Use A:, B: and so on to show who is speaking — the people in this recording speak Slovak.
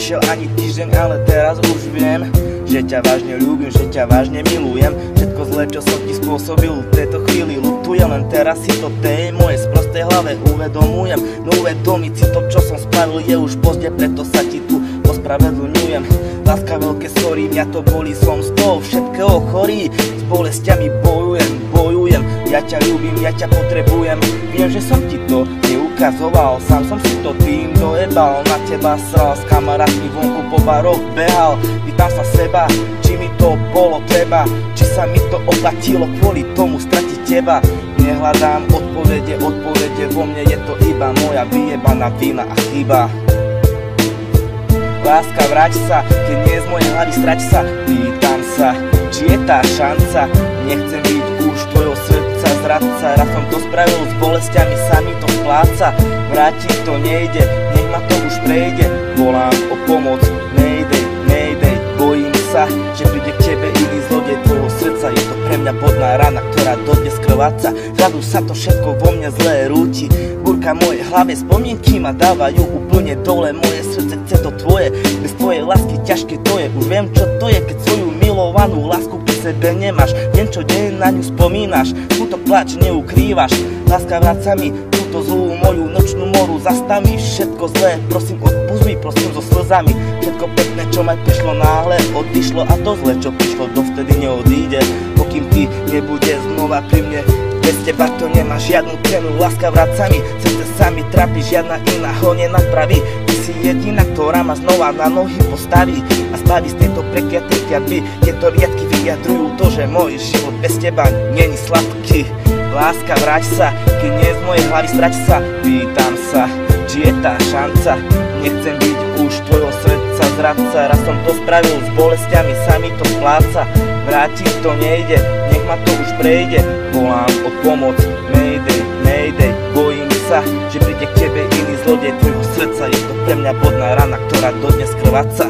A: neprešiel ani týždeň, ale teraz už viem, že ťa vážne ľúbim, že ťa vážne milujem. Všetko zlé, čo som ti spôsobil, v tejto chvíli ľutujem. Len teraz si to tej mojej sprostej hlave uvedomujem. No uvedomiť si to, čo som spravil, je už pozde, preto sa ti tu ospravedlňujem. Láska, veľké sorry, mňa to bolí, som z toho všetkého chorý. S bolestiami bojujem, ja ťa ľúbim, ja ťa potrebujem. Viem, že som ti to neukazoval, sám som si to tým dojebal. Na teba sral, s kamarátmi vonku po baroch behal. Pýtam sa seba, či mi to bolo treba, či sa mi to oplatilo kvôli tomu stratiť teba. Nehľadám odpovede, vo mne je to iba moja vyjebaná vina a chyba. Láska, vráť sa, keď nie z mojej hlavy strať sa. Pýtam sa, či je tá šanca, nechcem byť už tvojho srdca zradca. Raz som to spravil, s bolestiami sa mi to spláca. Vrátiť to nejde, nech ma to už prejde. Volám o pomoc, mayday, bojím sa, že príde k tebe iný zlodej tvojho srdca. Je to pre mňa bodná rana, ktorá dodnes krváca. Zrazu sa to všetko vo mne zlé rúti. Búrka mojej hlave, spomienky ma dávajú úplne dole. Moje srdce chce to tvoje, bez tvojej lásky ťažké to je. Už viem, čo to je, keď svoju milovanú lásku pri sebe nemáš. Viem, čo deň na ňu spomínaš, túto plač neukrývaš. Láska, vráť sa mi, túto zlú moju nočnú moru zastaví. Všetko zlé, prosím, odpusť mi, prosím, so slzami. Všetko pekné, čo ma prišlo náhle, odišlo, a to zlé, čo prišlo, dovtedy neodíde. Pokým ty nebude znova pri mne, bez teba to nemá žiadnu cenu. Láska, vráť sa mi, srdce sa mi trápi, žiadna iná ho nenapraví. Ty si jediná, ktorá ma znova na nohy postaví a zbaví z tejto prekliatej ťaby. Tieto riadky vyjadrujú to, že môj život bez teba není sladký. Láska, vráť sa, keď nie z mojej hlavy strať sa. Pýtam sa, či je tá šanca, nechcem byť už tvojho srdca zradca. Raz som to spravil, s bolestiami sa mi to spláca. Vrátiť to nejde, nech ma to už prejde. Volám o pomoc, mayday, bojím sa, že príde k tebe iný zlodej tvojho srdca. Je to pre mňa bodná rana, ktorá dodnes krváca.